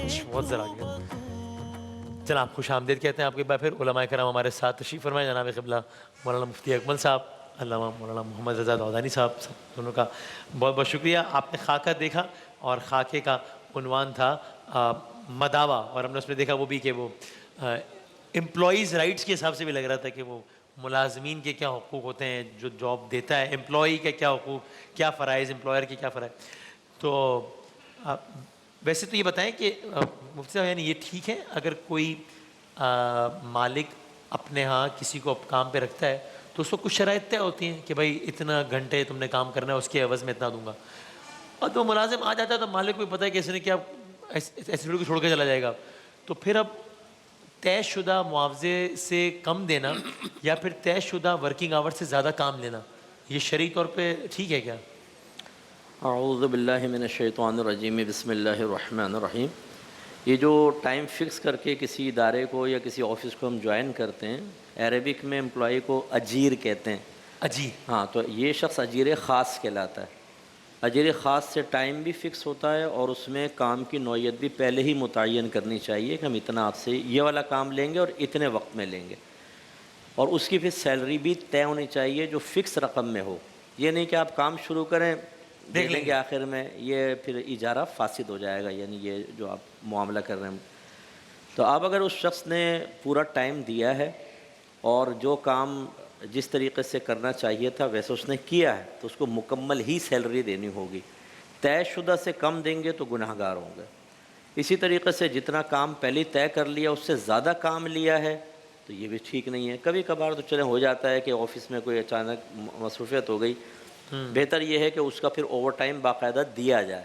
بہت ذرا گیا. جناب خوش آمدید کہتے ہیں آپ کو ایک بار پھر. علماء کرام ہمارے ساتھ تشریف فرمائے. جناب قبلہ مولانا مفتی اکمل صاحب, علامہ مولانا محمد رضا دودانی صاحب, سب دونوں کا بہت بہت شکریہ. آپ نے خاکہ دیکھا اور خاکے کا عنوان تھا مداوا, اور ہم نے اس میں دیکھا وہ بھی کہ وہ امپلائیز رائٹس کے حساب سے بھی لگ رہا تھا کہ وہ ملازمین کے کیا حقوق ہوتے ہیں, جو جاب دیتا ہے امپلائی کے کیا حقوق, کیا فرائض, امپلائر کے کیا فرائض. تو ویسے تو یہ بتائیں کہ مفتی صاحب یعنی یہ ٹھیک ہے اگر کوئی مالک اپنے ہاں کسی کو کام پہ رکھتا ہے تو اس کو کچھ شرائط طے ہوتی ہیں کہ بھائی اتنا گھنٹے تم نے کام کرنا ہے, اس کے عوض میں اتنا دوں گا, اور تو ملازم آ جاتا ہے تو مالک کو بھی پتہ ہے کہ اس نے کیا ایسے لوگ چھوڑ کے چلا جائے گا, تو پھر اب طے شدہ معاوضے سے کم دینا یا پھر طے شدہ ورکنگ آور سے زیادہ کام لینا, یہ شرعی طور پہ ٹھیک ہے کیا؟ اعوذ باللہ من الشیطان الرجیم, بسم اللہ الرحمن الرحیم. یہ جو ٹائم فکس کر کے کسی ادارے کو یا کسی آفس کو ہم جوائن کرتے ہیں, عربک میں امپلائی کو اجیر کہتے ہیں. اجیر, ہاں, تو یہ شخص اجیر خاص کہلاتا ہے. اجیر خاص سے ٹائم بھی فکس ہوتا ہے اور اس میں کام کی نوعیت بھی پہلے ہی متعین کرنی چاہیے کہ ہم اتنا آپ سے یہ والا کام لیں گے اور اتنے وقت میں لیں گے, اور اس کی پھر سیلری بھی طے ہونی چاہیے جو فکس رقم میں ہو. یہ نہیں کہ آپ کام شروع کریں دیکھ لیں گے آخر میں, یہ پھر اجارہ فاسد ہو جائے گا, یعنی یہ جو آپ معاملہ کر رہے ہیں. تو اب اگر اس شخص نے پورا ٹائم دیا ہے اور جو کام جس طریقے سے کرنا چاہیے تھا ویسے اس نے کیا ہے تو اس کو مکمل ہی سیلری دینی ہوگی. طے شدہ سے کم دیں گے تو گناہ گار ہوں گے. اسی طریقے سے جتنا کام پہلے طے کر لیا اس سے زیادہ کام لیا ہے تو یہ بھی ٹھیک نہیں ہے. کبھی کبھار تو چلے ہو جاتا ہے کہ آفس میں کوئی اچانک مصروفیت ہو گئی, بہتر یہ ہے کہ اس کا پھر اوور ٹائم باقاعدہ دیا جائے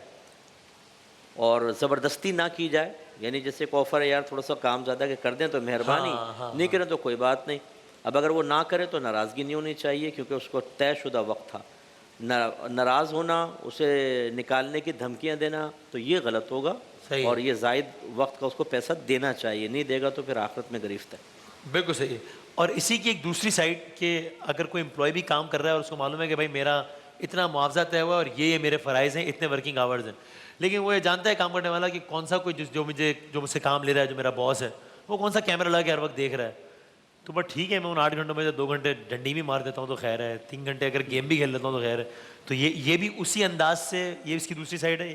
اور زبردستی نہ کی جائے. یعنی جیسے ایک آفر ہے, یار تھوڑا سا کام زیادہ کہ کر دیں تو مہربانی, نہیں کریں تو کوئی بات نہیں. اب اگر وہ نہ کرے تو ناراضگی نہیں ہونی چاہیے کیونکہ اس کو طے شدہ وقت تھا. ناراض ہونا, اسے نکالنے کی دھمکیاں دینا تو یہ غلط ہوگا, اور یہ زائد وقت کا اس کو پیسہ دینا چاہیے. نہیں دے گا تو پھر آخرت میں گرفتہ ہے. بالکل صحیح. اور اسی کی ایک دوسری سائڈ کہ اگر کوئی امپلائی بھی کام کر رہا ہے اور اس کو معلوم ہے کہ بھائی میرا اتنا معاوضہ طے ہوا ہے اور یہ میرے فرائض ہیں, اتنے ورکنگ آورز ہیں, لیکن وہ یہ جانتا ہے کام کرنے والا کہ کون سا کوئی جو مجھ سے کام لے رہا ہے, جو میرا باس ہے, وہ کون سا کیمرہ لگا کے ہر وقت دیکھ رہا ہے, تو بس ٹھیک ہے میں ان 8 گھنٹوں میں سے 2 گھنٹے ڈنڈی بھی مار دیتا ہوں تو خیر ہے, 3 گھنٹے اگر گیم بھی کھیل لیتا ہوں تو خیر ہے. تو یہ بھی اسی انداز سے, یہ اس کی دوسری سائڈ ہے.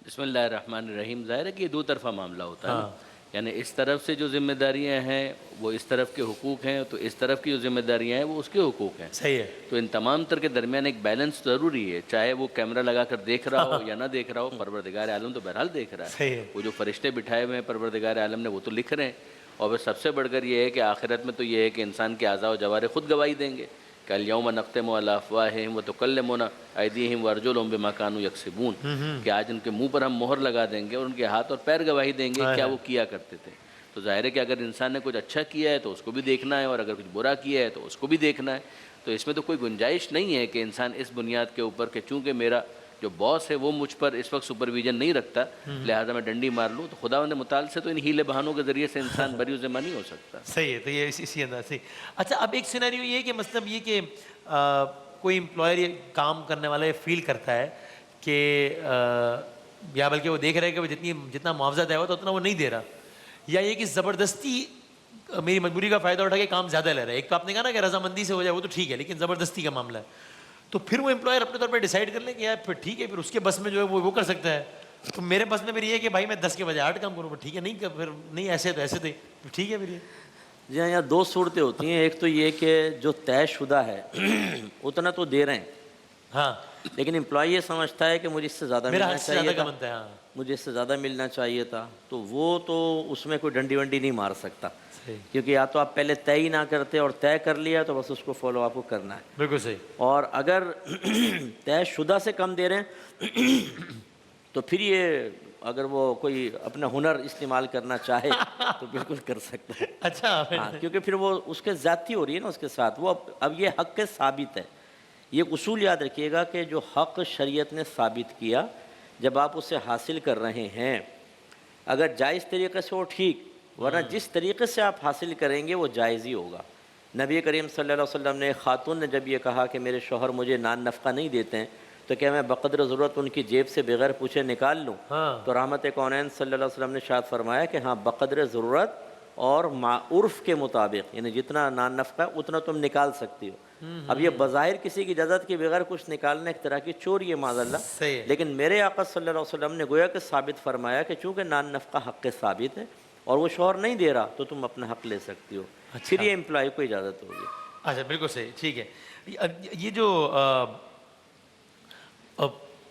بسم اللہ الرحمن الرحیم. ظاہر ہے کہ یہ دو طرفہ معاملہ ہوتا ہے نا, یعنی اس طرف سے جو ذمہ داریاں ہیں وہ اس طرف کے حقوق ہیں, تو اس طرف کی جو ذمہ داریاں ہیں وہ اس کے حقوق ہیں. صحیح ہے. تو ان تمام تر کے درمیان ایک بیلنس ضروری ہے, چاہے وہ کیمرہ لگا کر دیکھ رہا ہو یا نہ دیکھ رہا ہو, پروردگار عالم تو بہرحال دیکھ رہا ہے. وہ جو فرشتے بٹھائے ہوئے ہیں پروردگار عالم نے وہ تو لکھ رہے ہیں, اور پھر سب سے بڑھ کر یہ ہے کہ آخرت میں تو یہ ہے کہ انسان کے اعضاء و جوارح خود گواہی دیں گے کہ الیوم نختم علی افواہہم وتکلمنا ایدیہم وارجلہم بما کانوا یکسبون, کہ آج ان کے منہ پر ہم مہر لگا دیں گے اور ان کے ہاتھ اور پیر گواہی دیں گے کیا وہ کیا کرتے تھے. تو ظاہر ہے کہ اگر انسان نے کچھ اچھا کیا ہے تو اس کو بھی دیکھنا ہے, اور اگر کچھ برا کیا ہے تو اس کو بھی دیکھنا ہے. تو اس میں تو کوئی گنجائش نہیں ہے کہ انسان اس بنیاد کے اوپر کہ چونکہ میرا جو باس ہے وہ مجھ پر اس وقت سپرویژن نہیں رکھتا لہٰذا میں ڈنڈی مار لوں. تو خداوند متعال سے تو ان ہیلے بہانوں کے ذریعے سے انسان بری و ذمہ نہیں ہو سکتا. صحیح ہے. تو یہ اسی انداز سے. اچھا, اب ایک سینیریو یہ ہے کہ مطلب یہ کہ کوئی امپلائر یہ کام کرنے والا یہ فیل کرتا ہے کہ یا بلکہ وہ دیکھ رہا ہے کہ وہ جتنا معاوضہ دیا ہوا تو اتنا وہ نہیں دے رہا, یا یہ کہ زبردستی میری مجبوری کا فائدہ اٹھا کے کام زیادہ لے رہا ہے. ایک تو آپ نے کہا نا کہ رضامندی سے ہو جائے وہ تو ٹھیک ہے, لیکن زبردستی کا معاملہ ہے تو پھر وہ امپلائر اپنے طور پہ ڈیسائیڈ کر لیں کہ یار پھر ٹھیک ہے, پھر اس کے بس میں جو ہے وہ کر سکتا ہے. تو میرے بس میں پھر یہ ہے کہ بھائی میں 10 کے بجائے 8 کام کروں, ٹھیک ہے, نہیں پھر نہیں ایسے تو ایسے تھے, ٹھیک ہے. پھر یہ جی ہاں, یہاں 2 صورتیں ہوتی ہیں. ایک تو یہ کہ جو طے شدہ ہے اتنا تو دے رہے ہیں, ہاں, لیکن امپلائی یہ سمجھتا ہے کہ مجھے اس سے زیادہ میرا ملنا حد سے چاہیے زیادہ کا تھا, بنتا ہے. ہاں, مجھے اس سے زیادہ ملنا چاہیے تھا, تو وہ تو اس میں کوئی ڈنڈی ونڈی نہیں مار سکتا, کیونکہ یا تو آپ پہلے طے ہی نہ کرتے اور طے کر لیا تو بس اس کو فالو آپ کو کرنا ہے. بالکل صحیح. اور اگر طے شدہ سے کم دے رہے ہیں تو پھر یہ اگر وہ کوئی اپنا ہنر استعمال کرنا چاہے تو بالکل کر سکتا ہے. اچھا, ہاں, کیونکہ پھر وہ اس کے ذاتی ہو رہی ہے نا اس کے ساتھ, وہ اب یہ حق کے ثابت ہے. یہ اصول یاد رکھیے گا کہ جو حق شریعت نے ثابت کیا جب آپ اسے حاصل کر رہے ہیں, اگر جائز طریقے سے وہ ٹھیک, ورنہ جس طریقے سے آپ حاصل کریں گے وہ جائز ہی ہوگا. نبی کریم صلی اللہ علیہ وسلم نے خاتون نے جب یہ کہا کہ میرے شوہر مجھے نان نفقہ نہیں دیتے ہیں تو کیا میں بقدر ضرورت ان کی جیب سے بغیر پوچھے نکال لوں؟ ہاں تو رحمت کونین صلی اللہ علیہ وسلم نے ارشاد فرمایا کہ ہاں بقدر ضرورت اور عرف کے مطابق، یعنی جتنا نان نفقہ ہے اتنا تم نکال سکتی ہو۔ اب یہ بظاہر کسی کی اجازت کے بغیر کچھ نکالنا ایک طرح کی چوری ہے معاذ اللہ، صحیح ہے۔ لیکن میرے آقا صلی اللہ علیہ وسلم نے گویا کہ ثابت فرمایا کہ چونکہ نان نفقہ حق ثابت ہے اور وہ شوہر نہیں دے رہا تو تم اپنا حق لے سکتی ہو، پھر یہ امپلائی کو اجازت ہوگی۔ اچھا بالکل صحیح، ٹھیک ہے۔ یہ جو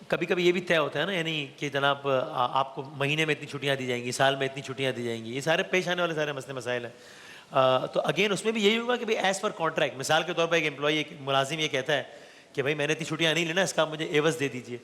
کبھی کبھی یہ بھی طے ہوتا ہے نا، یعنی کہ جناب آپ کو مہینے میں اتنی چھٹیاں دی جائیں گی، سال میں اتنی چھٹیاں دی جائیں گی، یہ سارے پیش آنے والے سارے مسئلے مسائل ہیں۔ تو اگین اس میں بھی یہی ہوگا کہ بھائی ایز پر کانٹریکٹ، مثال کے طور پر ایک امپلائی، ایک ملازم یہ کہتا ہے کہ بھائی میں نے اتنی چھٹیاں نہیں لینا، اس کا مجھے ایوز دے دیجیے،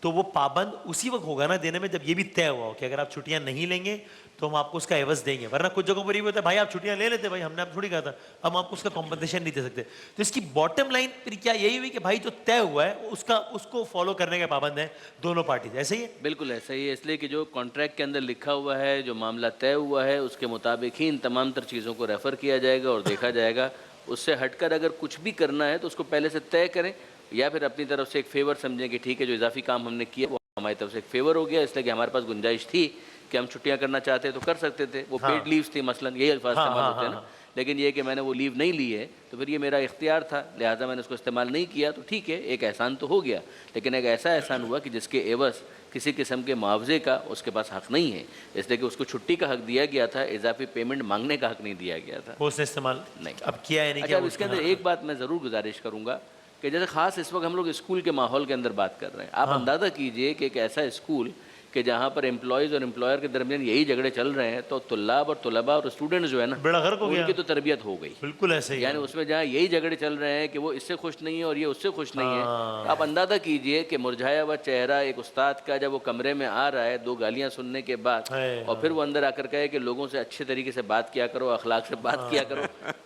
تو وہ پابند اسی وقت ہوگا نا دینے میں جب یہ بھی طے ہوا ہو کہ اگر آپ چھٹیاں نہیں لیں گے تو ہم آپ کو اس کا عوض دیں گے، ورنہ کچھ جگہوں پر یہ بھی ہوتا ہے بھائی آپ چھٹیاں لے لیتے، بھائی ہم نے آپ تھوڑی کہا تھا، ہم آپ کو اس کا کمپنسیشن نہیں دے سکتے۔ تو اس کی باٹم لائن پھر کیا یہی ہوئی کہ بھائی جو طے ہوا ہے اس کو فالو کرنے کے پابند ہیں دونوں پارٹیز، ایسے ہی ہے؟ بالکل ایسا ہی ہے، اس لیے کہ جو کانٹریکٹ کے اندر لکھا ہوا ہے، جو معاملہ طے ہوا ہے، اس کے مطابق ہی ان تمام تر چیزوں کو ریفر کیا جائے گا اور دیکھا جائے گا۔ اس سے ہٹ کر اگر کچھ بھی کرنا ہے تو اس کو پہلے سے طے کریں، یا پھر اپنی طرف سے ایک فیور سمجھیں کہ ٹھیک ہے جو اضافی کام ہم نے کیا وہ ہماری طرف سے ایک فیور ہو گیا، اس لیے کہ ہمارے پاس گنجائش تھی کہ ہم چھٹیاں کرنا چاہتے تو کر سکتے تھے، وہ پیڈ لیوز تھی مثلا، یہی الفاظ استعمال ہوتے ہیں نا، لیکن یہ کہ میں نے وہ لیو نہیں لی ہے تو پھر یہ میرا اختیار تھا، لہٰذا میں نے اس کو استعمال نہیں کیا، تو ٹھیک ہے ایک احسان تو ہو گیا، لیکن ایک ایسا احسان ہوا کہ جس کے عوض کسی قسم کے معاوضے کا اس کے پاس حق نہیں ہے، اس لیے کہ اس کو چھٹی کا حق دیا گیا تھا، اضافی پیمنٹ مانگنے کا حق نہیں دیا گیا تھا۔ وہ اس نے استعمال نہیں اب کیا ہے نہیں اچھا، کیا؟ اب اس کے اندر ایک بات میں ضرور گزارش کروں گا کہ جیسے خاص اس وقت ہم لوگ اسکول کے ماحول کے اندر بات کر رہے ہیں، آپ اندازہ کیجئے کہ ایک ایسا اسکول کہ جہاں پر امپلائیز اور امپلائر کے درمیان یہی جھگڑے چل رہے ہیں، تو طلاب اور طلباء اور اسٹوڈنٹس جو ہے نا، بڑا غرق ہو گیا، ان کی تو تربیت ہو گئی، بالکل ایسے ہی، یعنی اس میں جہاں یہی جھگڑے چل رہے ہیں کہ وہ اس سے خوش نہیں ہے اور یہ اس سے خوش نہیں ہے، تو آپ اندازہ کیجئے کہ مرجھایا ہوا چہرہ ایک استاد کا جب وہ کمرے میں آ رہا ہے 2 گالیاں سننے کے بعد، اور پھر وہ اندر آ کر کہے کہ لوگوں سے اچھے طریقے سے بات کیا کرو، اخلاق سے بات کیا کرو،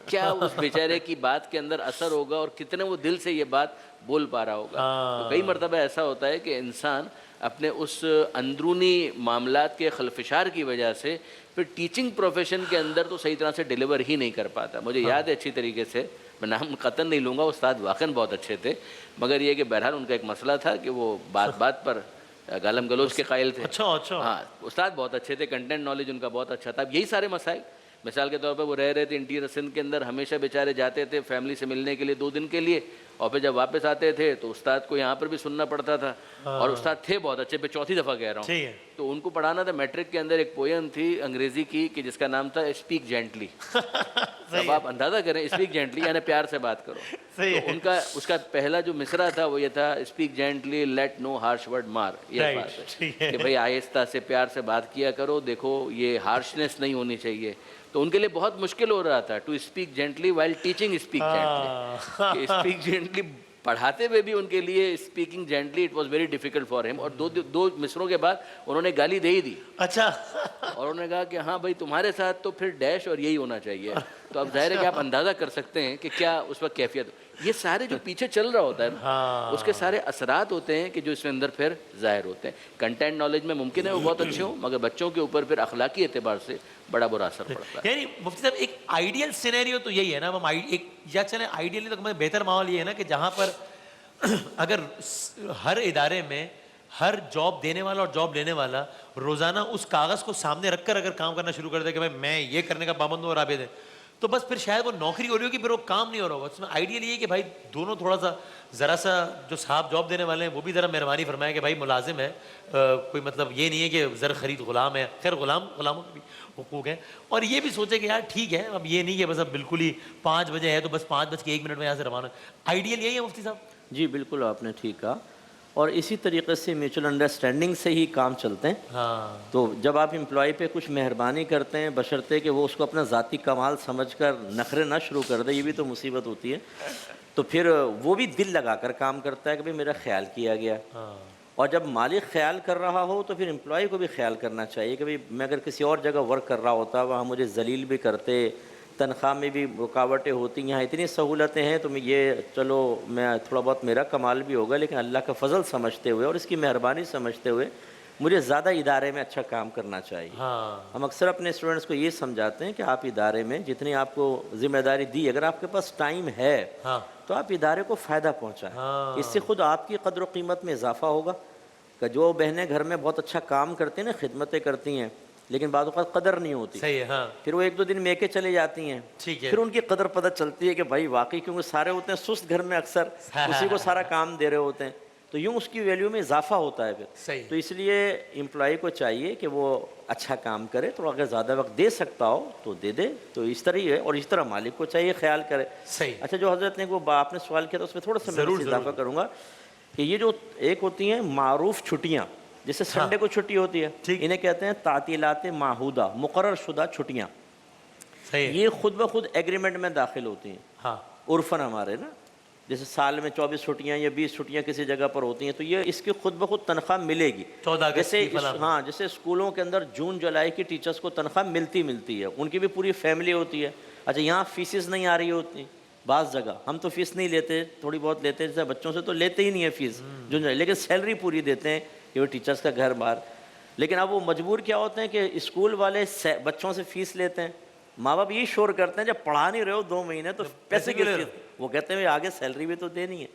کیا اس بیچارے کی بات کے اندر اثر ہوگا اور کتنے وہ دل سے یہ بات بول پا رہا ہوگا۔ تو کئی مرتبہ ایسا ہوتا ہے کہ انسان اپنے اس اندرونی معاملات کے خلفشار کی وجہ سے پھر ٹیچنگ پروفیشن کے اندر تو صحیح طرح سے ڈیلیور ہی نہیں کر پاتا۔ مجھے یاد ہے اچھی طریقے سے، میں نام قطعاً نہیں لوں گا، استاد واقعاً بہت اچھے تھے، مگر یہ کہ بہرحال ان کا ایک مسئلہ تھا کہ وہ بات بات پر گالم گلوچ کے قائل تھے۔ اچھا ہاں، استاد بہت اچھے تھے، کنٹینٹ نالج ان کا بہت اچھا تھا۔ اب یہی سارے مسائل، مثال کے طور پر وہ رہ رہے تھے انٹیریئر سندھ کے اندر، ہمیشہ بیچارے جاتے تھے فیملی سے ملنے کے لیے 2 دن کے لیے، اور پھر جب واپس آتے تھے تو استاد کو یہاں پر بھی سننا پڑتا تھا، اور استاد تھے بہت اچھے، پہ چوتھی دفعہ کہہ رہا ہوں، تو ان کو پڑھانا تھا میٹرک کے اندر ایک پویم تھی انگریزی کی کہ جس کا نام تھا اسپیک جینٹلی۔ اب آپ اندازہ کریں، اسپیک جینٹلی یعنی پیار سے بات کرو، تو ان کا اس کا پہلا جو مصرع تھا وہ یہ تھا، اسپیک جینٹلی لیٹ نو ہارش ورڈ مار، یہ بات ہے کہ بھائی آہستہ سے پیار سے بات کیا کرو، دیکھو یہ ہارشنس نہیں ہونی چاہیے۔ تو ان کے لیے بہت مشکل ہو رہا تھا to speak gently while teaching speak gently, کہ اسپیک جینٹلی پڑھاتے ہوئے بھی ان کے لیے speaking gently it was very difficult for ہم، اور 2 مصروں کے بعد انہوں نے گالی دے ہی دی۔ اچھا، اور انہوں نے کہا کہ ہاں بھائی تمہارے ساتھ تو پھر ڈیش اور یہی ہونا چاہیے۔ تو اب ظاہر ہے کہ آپ اندازہ کر سکتے ہیں کہ کیا اس وقت کیفیت، یہ سارے جو پیچھے چل رہا ہوتا ہے نا، اس کے سارے اثرات ہوتے ہیں کہ جو اس میں اندر پھر ظاہر ہوتے ہیں۔ کنٹینٹ نالج میں ممکن ہے وہ بہت اچھے ہوں، مگر بچوں کے اوپر پھر اخلاقی اعتبار سے بڑا برا اثر پڑتا ہے۔ یعنی مفتی صاحب ایک آئیڈیل سینیریو تو یہی ہے نا، ہم ایک یا چلیں آئیڈیلی تو بہتر ماحول یہ ہے نا کہ جہاں پر اگر ہر ادارے میں ہر جاب دینے والا اور جاب لینے والا روزانہ اس کاغذ کو سامنے رکھ کر اگر کام کرنا شروع کر دے کہ بھائی میں یہ کرنے کا پابند ہوں اور آپ یہ دیں، تو بس پھر شاید وہ نوکری ہو رہی ہوگی، پھر وہ کام نہیں ہو رہا ہوگا۔ اس میں آئیڈیل یہ ہے کہ بھائی دونوں تھوڑا سا ذرا سا جو صاحب جاب دینے والے ہیں وہ بھی ذرا مہربانی فرمائے کہ بھائی ملازم ہے، کوئی مطلب یہ نہیں ہے کہ زر خرید غلام ہے، خیر غلاموں کے بھی حقوق ہیں، اور یہ بھی سوچے کہ یار ٹھیک ہے اب یہ نہیں کہ بس اب بالکل ہی 5 بجے ہے تو بس 5:01 میں یہاں سے روانہ۔ آئیڈیل یہی ہے مفتی صاحب؟ جی بالکل، آپ نے ٹھیک کہا، اور اسی طریقے سے میوچل انڈرسٹینڈنگ سے ہی کام چلتے ہیں۔ تو جب آپ امپلائی پہ کچھ مہربانی کرتے ہیں بشرطے کہ وہ اس کو اپنا ذاتی کمال سمجھ کر نخرے نہ شروع کر دے، یہ بھی تو مصیبت ہوتی ہے، تو پھر وہ بھی دل لگا کر کام کرتا ہے کہ بھئی میرا خیال کیا گیا، اور جب مالک خیال کر رہا ہو تو پھر امپلائی کو بھی خیال کرنا چاہیے کہ بھئی میں اگر کسی اور جگہ ورک کر رہا ہوتا وہاں مجھے ذلیل بھی کرتے، تنخواہ میں بھی رکاوٹیں ہوتی، یہاں اتنی سہولتیں ہیں، تو میں یہ چلو میں تھوڑا بہت میرا کمال بھی ہوگا، لیکن اللہ کا فضل سمجھتے ہوئے اور اس کی مہربانی سمجھتے ہوئے مجھے زیادہ ادارے میں اچھا کام کرنا چاہیے. ہاں ہم اکثر اپنے اسٹوڈنٹس کو یہ سمجھاتے ہیں کہ آپ ادارے میں جتنی آپ کو ذمہ داری دی، اگر آپ کے پاس ٹائم ہے ہاں تو آپ ادارے کو فائدہ پہنچائیں. ہاں اس سے خود آپ کی قدر و قیمت میں اضافہ ہوگا. کہ جو بہنیں گھر میں بہت اچھا کام کرتی ہیں نا، خدمتیں کرتی ہیں، لیکن بعض اوقات قدر نہیں ہوتی، صحیح ہے. ہاں پھر وہ ایک دو دن میکے چلے جاتی ہیں، ٹھیک ہے. پھر ان کی قدر پتہ چلتی ہے کہ بھائی واقعی، کیونکہ سارے ہوتے ہیں سست گھر میں، اکثر اسی کو سارا کام دے رہے ہوتے ہیں، تو یوں اس کی ویلیو میں اضافہ ہوتا ہے پھر. صحیح. تو اس لیے امپلائی کو چاہیے کہ وہ اچھا کام کرے، تو اگر زیادہ وقت دے سکتا ہو تو دے دے. تو اس طرح ہی ہے، اور اس طرح مالک کو چاہیے خیال کرے. صحیح. اچھا، جو حضرت نے وہ آپ نے سوال کیا تھا اس میں تھوڑا سا میں ضرور اضافہ کروں گا کہ یہ جو ایک ہوتی ہیں معروف چھٹیاں، جیسے سنڈے کو چھٹی ہوتی ہے، انہیں کہتے ہیں تعطیلات معہودہ، مقرر شدہ چھٹیاں. صحیح. یہ خود بخود ایگریمنٹ میں داخل ہوتی ہیں ہاں عرفاً ہمارے نا. جیسے سال میں 24 چھٹیاں یا 20 چھٹیاں کسی جگہ پر ہوتی ہیں، تو یہ اس کی خود بخود تنخواہ ملے گی. 14 اگست جیسے کی فلاں. ہاں، جیسے اسکولوں کے اندر جون جولائی کی ٹیچرز کو تنخواہ ملتی ہے، ان کی بھی پوری فیملی ہوتی ہے. اچھا، یہاں فیسز نہیں آ رہی ہوتی بعض جگہ. ہم تو فیس نہیں لیتے، تھوڑی بہت لیتے ہیں، جیسے بچوں سے تو لیتے ہی نہیں ہے فیس جون جولائی، لیکن سیلری پوری دیتے ہیں کہ وہ ٹیچرز کا گھر بار. لیکن اب وہ مجبور کیا ہوتے ہیں کہ اسکول والے بچوں سے فیس لیتے ہیں. ماں باپ یہی شور کرتے ہیں جب پڑھا نہیں رہے ہو 2 مہینے تو پیسے کی فیس. وہ کہتے ہیں آگے سیلری بھی تو دینی ہے.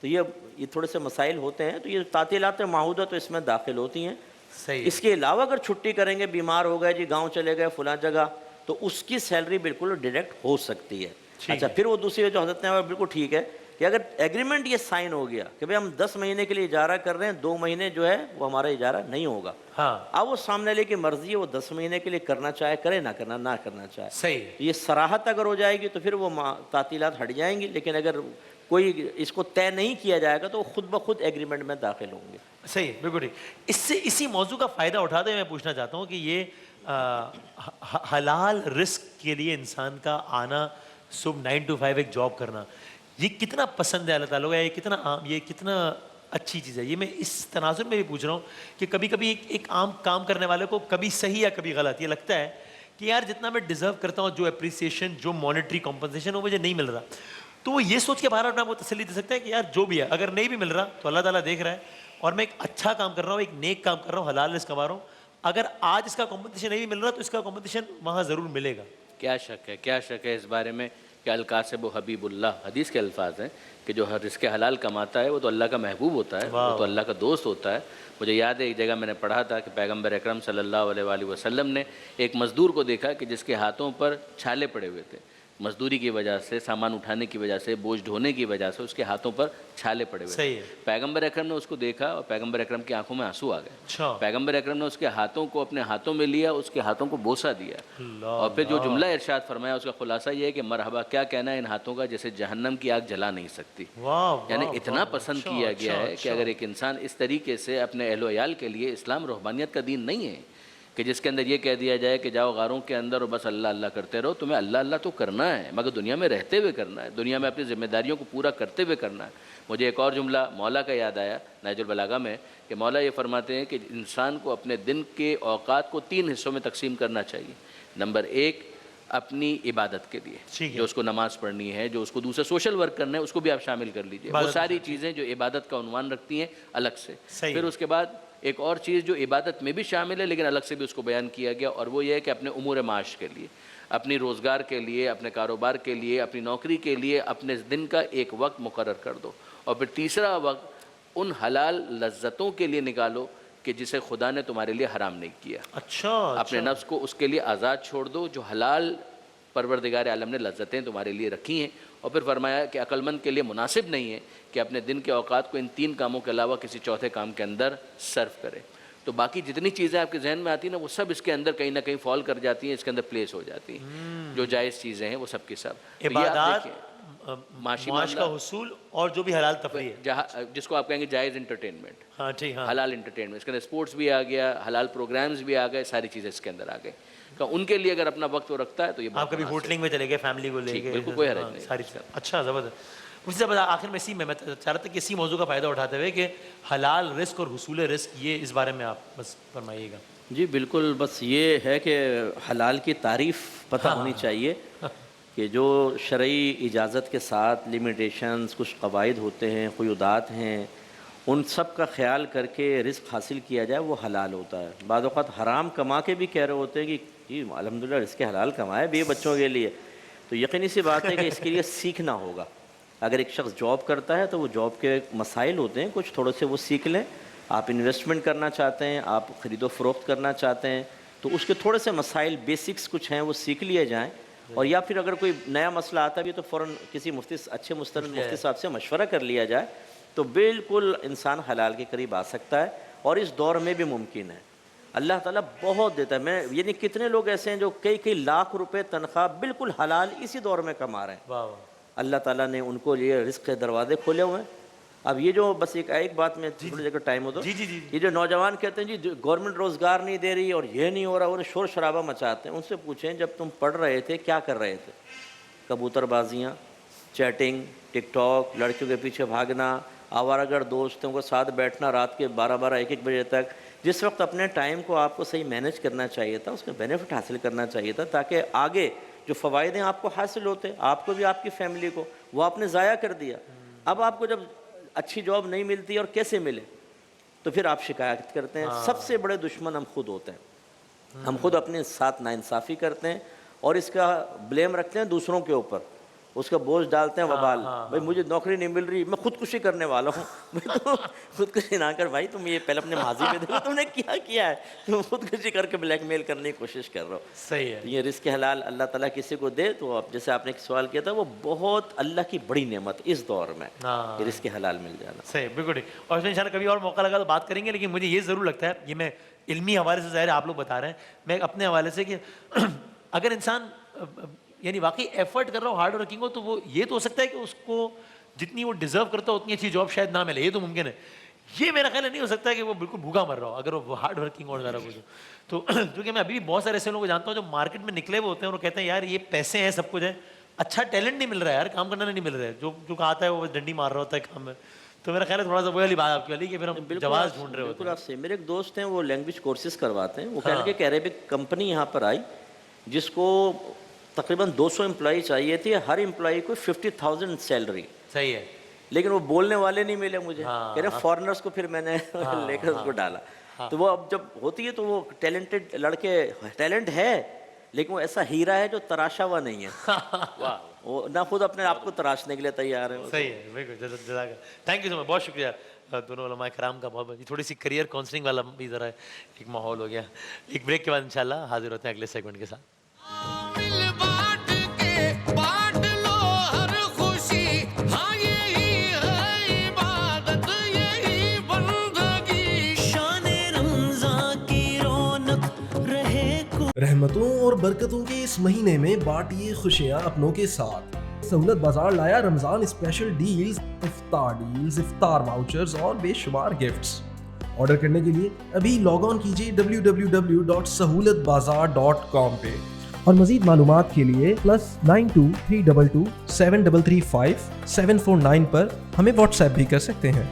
تو یہ تھوڑے سے مسائل ہوتے ہیں. تو یہ تعطیلات معہودہ تو اس میں داخل ہوتی ہیں. صحیح. اس کے علاوہ اگر چھٹی کریں گے، بیمار ہو گئے جی، گاؤں چلے گئے فلاں جگہ، تو اس کی سیلری بالکل ڈائریکٹ ہو سکتی ہے. اچھا، پھر وہ دوسری جو حضرت نے بالکل ٹھیک ہے کہ اگر ایگریمنٹ یہ سائن ہو گیا کہ بھئی ہم 10 مہینے کے لیے اجارہ کر رہے ہیں، 2 مہینے جو ہے وہ ہمارا اجارہ نہیں ہوگا. ہاں اب وہ سامنے لے کی مرضی ہے، وہ 10 مہینے کے لیے کرنا چاہے کرے، نہ کرنا چاہے. صحیح. یہ صراحت اگر ہو جائے گی تو پھر وہ تعطیلات ہٹ جائیں گی. لیکن اگر کوئی اس کو طے نہیں کیا جائے گا تو وہ خود بخود ایگریمنٹ میں داخل ہوں گے. صحیح، بالکل ٹھیک. اس سے اسی موضوع کا فائدہ اٹھاتے ہوئے میں پوچھنا چاہتا ہوں کہ یہ حلال رزق کے لیے انسان کا آنا، صبح 9 to 5 ایک جاب کرنا، یہ کتنا پسند ہے اللہ تعالیٰ کو، یا یہ کتنا عام، یہ کتنا اچھی چیز ہے؟ یہ میں اس تناظر میں بھی پوچھ رہا ہوں کہ کبھی کبھی ایک عام کام کرنے والے کو کبھی صحیح یا کبھی غلط یہ لگتا ہے کہ یار جتنا میں ڈیزرو کرتا ہوں، جو اپریسیشن، جو مانیٹری کمپنسیشن، وہ مجھے نہیں مل رہا. تو وہ یہ سوچ کے باہر اپنے آپ کو تسلی دے سکتا ہے کہ یار جو بھی ہے، اگر نہیں بھی مل رہا تو اللہ تعالیٰ دیکھ رہا ہے، اور میں ایک اچھا کام کر رہا ہوں، ایک نیک کام کر رہا ہوں، حلال رزق کما رہا ہوں. اگر آج اس کا کمپٹیشن نہیں بھی مل رہا تو اس کا کمپٹیشن وہاں ضرور ملے گا. کیا شک ہے اس بارے میں کہ الکاسب و حبیب اللہ، حدیث کے الفاظ ہیں کہ جو رزق حلال کماتا ہے وہ تو اللہ کا محبوب ہوتا ہے، وہ تو اللہ کا دوست ہوتا ہے. مجھے یاد ہے ایک جگہ میں نے پڑھا تھا کہ پیغمبر اکرم صلی اللہ علیہ وآلہ وسلم نے ایک مزدور کو دیکھا کہ جس کے ہاتھوں پر چھالے پڑے ہوئے تھے. مزدوری کی وجہ سے، سامان اٹھانے کی وجہ سے، بوجھ ڈھونے کی وجہ سے اس کے ہاتھوں پر چھالے پڑے ہوئے تھے. پیغمبر اکرم نے اس کو دیکھا اور پیغمبر اکرم کی آنکھوں میں آنسو آ گئے. پیغمبر اکرم نے اس کے ہاتھوں کو اپنے ہاتھوں میں لیا، اس کے ہاتھوں کو بوسہ دیا، اور پھر جو جملہ ارشاد فرمایا اس کا خلاصہ یہ ہے کہ مرحبا، کیا کہنا ہے ان ہاتھوں کا جسے جہنم کی آگ جلا نہیں سکتی. یعنی اتنا پسند کیا گیا ہے کہ اگر ایک انسان اس طریقے سے اپنے اہل و عیال کے لیے، اسلام روحانیت کا دین نہیں ہے کہ جس کے اندر یہ کہہ دیا جائے کہ جاؤ غاروں کے اندر اور بس اللہ اللہ کرتے رہو. تمہیں اللہ اللہ تو کرنا ہے، مگر دنیا میں رہتے ہوئے کرنا ہے، دنیا میں اپنی ذمہ داریوں کو پورا کرتے ہوئے کرنا ہے. مجھے ایک اور جملہ مولا کا یاد آیا نہج البلاغہ میں کہ مولا یہ فرماتے ہیں کہ انسان کو اپنے دن کے اوقات کو 3 حصوں میں تقسیم کرنا چاہیے. نمبر 1 اپنی عبادت کے لیے، جو اس کو نماز پڑھنی ہے، جو اس کو دوسرے سوشل ورک کرنا ہے، اس کو بھی آپ شامل کر لیجئے. وہ ساری چیزیں جو عبادت کا عنوان رکھتی ہیں الگ سے. پھر اس کے بعد ایک اور چیز جو عبادت میں بھی شامل ہے لیکن الگ سے بھی اس کو بیان کیا گیا، اور وہ یہ ہے کہ اپنے امور معاش کے لیے، اپنی روزگار کے لیے، اپنے کاروبار کے لیے، اپنی نوکری کے لیے اپنے دن کا ایک وقت مقرر کر دو. اور پھر تیسرا وقت ان حلال لذتوں کے لیے نکالو کہ جسے خدا نے تمہارے لیے حرام نہیں کیا. اپنے نفس کو اس کے لیے آزاد چھوڑ دو جو حلال پروردگار عالم نے لذتیں تمہارے لیے رکھی ہیں. اور پھر فرمایا کہ عقل مند کے لیے مناسب نہیں ہے کہ اپنے دن کے اوقات کو ان 3 کاموں کے علاوہ کسی چوتھے کام کے اندر صرف کرے. تو باقی جتنی چیزیں آپ کے ذہن میں آتی ہیں نا، وہ سب اس کے اندر کہیں نہ کہیں فال کر جاتی ہیں، اس کے اندر پلیس ہو جاتی ہیں. جو جائز چیزیں ہیں وہ سب کی سب عبادات، معاش کا حصول، اور جو بھی حلال تفریح ہے، جس کو آپ کہیں گے جائز انٹرٹینمنٹ، ہاں ٹھیک، ہاں حلال انٹرٹینمنٹ. اس کے اندر اسپورٹس بھی آ گیا، حلال پروگرامز بھی آ گئے، ساری چیزیں اس کے اندر آ گئی. ان کے لیے اگر اپنا وقت وہ رکھتا ہے تو یہ آپ کبھی ہوٹلنگ میں چلے گئے فیملی کو لے کے، بالکل کوئی حرج نہیں. ساری چیزیں اچھا، زبردست. اس سے آخر میں میں چاہ رہا تھا کہ اسی موضوع کا فائدہ اٹھاتے ہوئے کہ حلال رزق اور حصول رزق، یہ اس بارے میں آپ بس فرمائیے گا. جی بالکل، بس یہ ہے کہ حلال کی تعریف پتہ ہونی چاہیے کہ جو شرعی اجازت کے ساتھ لمیٹیشنز، کچھ قواعد ہوتے ہیں، قیودات ہیں، ان سب کا خیال کر کے رزق حاصل کیا جائے وہ حلال ہوتا ہے. بعض اوقات حرام کما کے بھی کہہ رہے ہوتے ہیں کہ جی الحمدللہ رزق حلال کمائے بیوی بچوں کے لیے, تو یقینی سی بات ہے کہ اس کے لیے سیکھنا ہوگا. اگر ایک شخص جاب کرتا ہے تو وہ جاب کے مسائل ہوتے ہیں, کچھ تھوڑے سے وہ سیکھ لیں. آپ انویسٹمنٹ کرنا چاہتے ہیں, آپ خرید و فروخت کرنا چاہتے ہیں, تو اس کے تھوڑے سے مسائل بیسکس کچھ ہیں وہ سیکھ لیے جائیں. اور یا پھر اگر کوئی نیا مسئلہ آتا بھی تو فوراً کسی مفتی, اچھے مستند مفتی صاحب سے مشورہ کر لیا جائے تو بالکل انسان حلال کے قریب آ سکتا ہے. اور اس دور میں بھی ممکن ہے. اللہ تعالیٰ بہت دیتا ہے. میں یعنی کتنے لوگ ایسے ہیں جو کئی لاکھ روپے تنخواہ بالکل حلال اسی دور میں کما رہے ہیں. اللہ تعالیٰ نے ان کو یہ رزق کے دروازے کھولے ہوئے ہیں. اب یہ جو بس ایک بات میں تھوڑی جگہ ٹائم ہو تو یہ جو نوجوان کہتے ہیں جی گورنمنٹ روزگار نہیں دے رہی اور یہ نہیں ہو رہا, انہیں شور شرابہ مچاتے ہیں. ان سے پوچھیں جب تم پڑھ رہے تھے کیا کر رہے تھے؟ کبوتر بازیاں, چیٹنگ, ٹک ٹاک, لڑکیوں کے پیچھے بھاگنا, آوارہ گر دوستوں کے ساتھ بیٹھنا رات کے 12-1 بجے تک. جس وقت اپنے ٹائم کو آپ کو صحیح مینیج کرنا چاہیے تھا, اس کا بینیفٹ حاصل کرنا چاہیے تھا, تاکہ آگے جو فوائد ہیں آپ کو حاصل ہوتے, آپ کو بھی آپ کی فیملی کو, وہ آپ نے ضائع کر دیا. اب آپ کو جب اچھی جاب نہیں ملتی اور کیسے ملے تو پھر آپ شکایت کرتے ہیں. سب سے بڑے دشمن ہم خود ہوتے ہیں. ہم خود اپنے ساتھ ناانصافی کرتے ہیں اور اس کا بلیم رکھتے ہیں دوسروں کے اوپر, اس کا بوجھ ڈالتے ہیں وبال. بھائی مجھے نوکری نہیں مل رہی, میں خودکشی کرنے والا ہوں. بھائی تو خودکشی نہ کر بھائی, تم یہ پہلے اپنے ماضی میں دیکھو تم نے کیا ہے. تم خودکشی کر کے بلیک میل کرنے کی کوشش کر رہے ہو. صحیح ہے. یہ رزق حلال اللہ تعالیٰ کسی کو دے تو اب جیسے آپ نے ایک سوال کیا تھا, وہ بہت اللہ کی بڑی نعمت اس دور میں یہ رزق حلال مل جانا. صحیح, بالکل. اور اس میں انشاءاللہ کبھی اور موقع لگا تو بات کریں گے. لیکن مجھے یہ ضرور لگتا ہے, یہ میں علمی حوالے سے ظاہر آپ لوگ بتا رہے ہیں, میں اپنے حوالے سے کہ اگر انسان یعنی واقعی ایفرٹ کر رہا ہو, ہارڈ ورکنگ ہو, تو وہ یہ تو ہو سکتا ہے کہ اس کو جتنی وہ ڈیزرو کرتا ہو اتنی اچھی جاب شاید نہ ملے. یہ تو ممکن ہے. یہ میرا خیال نہیں ہو سکتا ہے کہ وہ بالکل بھوکا مر رہا ہو اگر وہ ہارڈ ورکنگ اور سارا کچھ. تو کیونکہ میں ابھی بھی بہت سارے ایسے لوگوں کو جانتا ہوں جو مارکیٹ میں نکلے ہوئے ہوتے ہیں اور وہ کہتے ہیں یار یہ پیسے ہیں, سب کچھ ہے, اچھا ٹیلنٹ نہیں مل رہا ہے یار, کام کرنا نہیں مل رہا ہے, جو آتا ہے وہ ڈنڈی مار رہا ہوتا ہے کام میں. تو میرا خیال ہے تھوڑا سا وہ والی بات آپ کی والی کہ پھر ہم جواز ڈھونڈ رہے ہوتے ہیں. بالکل آپ سے. میرے ایک دوست ہیں وہ لینگویج کورسز کرواتے ہیں. وہ کہہ رہے کہ عربک کمپنی یہاں پر آئی جس کو تقریباً 200 امپلائی چاہیے تھی, ہر امپلائی کو 50,000 سیلری. صحیح ہے. لیکن وہ بولنے والے نہیں ملے مجھے. کہہ رہے فارنرز کو پھر میں نے لے کر اس کو ڈالا. تو وہ اب جب ہوتی ہے تو وہ ٹیلنٹڈ لڑکے, ٹیلنٹ ہے لیکن وہ ایسا ہیرا ہے جو تراشا ہوا نہیں ہے. وہ نہ خود اپنے آپ کو تراشنے کے لیے تیار ہے. صحیح ہے, بالکل. تھینک یو سو مچ, بہت شکریہ دونوں علماء کرام کا. بہت تھوڑی سی کریئر کاؤنسلنگ والا بھی ذرا ایک ماحول ہو گیا. ایک بریک کے بعد انشاءاللہ حاضر ہوتے ہیں اگلے سیگمنٹ کے ساتھ. رحمتوں اور برکتوں کے اس مہینے میں بانٹیے خوشیاں اپنوں کے ساتھ. سہولت بازار لایا رمضان اسپیشل ڈیلز, افطار واؤچرز اور بے شمار گفٹس. آرڈر کرنے کے لیے ابھی لاگ آن کیجیے www.sahulatbazaar.com پہ, اور مزید معلومات کے لیے +92 322 7335 749 پر ہمیں واٹس ایپ بھی کر سکتے ہیں.